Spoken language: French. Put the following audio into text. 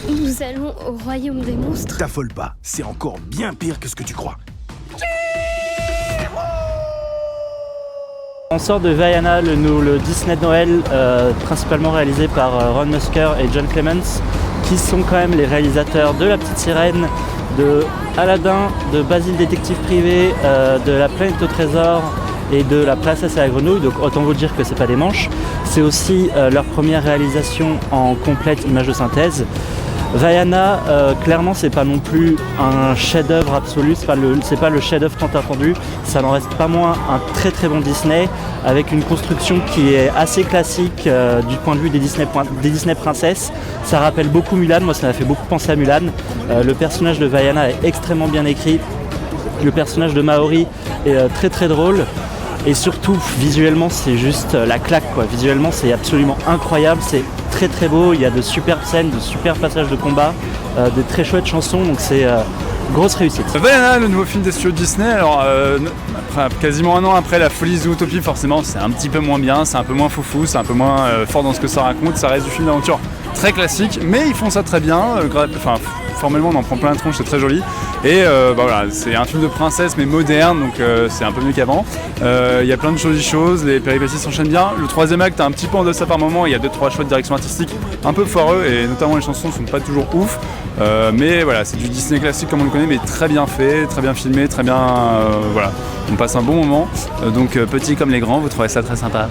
Nous allons au royaume des monstres. T'affole pas, c'est encore bien pire que ce que tu crois. On sort de Vaiana, le Disney de Noël, principalement réalisé par Ron Musker et John Clements, qui sont quand même les réalisateurs de La Petite Sirène, de Aladdin, de Basile Détective Privé, de La Planète au Trésor et de La Princesse et la Grenouille, donc autant vous dire que c'est pas des manches. C'est aussi leur première réalisation en complète image de synthèse. Vaiana, clairement, c'est pas non plus un chef-d'œuvre absolu, c'est pas le chef-d'œuvre tant attendu. Ça n'en reste pas moins un très très bon Disney avec une construction qui est assez classique du point de vue des Disney princesses. Ça rappelle beaucoup Mulan, moi ça m'a fait beaucoup penser à Mulan. Le personnage de Vaiana est extrêmement bien écrit. Le personnage de Maori est très très drôle. Et surtout, visuellement, c'est juste la claque, quoi. Visuellement, c'est absolument incroyable, c'est très très beau, il y a de superbes scènes, de superbes passages de combat, de très chouettes chansons, donc c'est grosse réussite. Vaiana, le nouveau film des studios Disney, alors quasiment un an après La Folie Zootopie, forcément c'est un petit peu moins bien, c'est un peu moins foufou, c'est un peu moins fort dans ce que ça raconte, ça reste du film d'aventure très classique, mais ils font ça très bien, formellement on en prend plein la tronche, c'est très joli, et voilà, c'est un film de princesse mais moderne, donc c'est un peu mieux qu'avant. Il y a plein de jolies choses, les péripéties s'enchaînent bien. Le troisième acte est un petit peu en deçà par moment, il y a 2-3 choix de direction artistique un peu foireux, et notamment les chansons sont pas toujours ouf, mais voilà, c'est du Disney classique comme on le connaît, mais très bien fait, très bien filmé, très bien, voilà, on passe un bon moment, donc petit comme les grands, vous trouvez ça très sympa.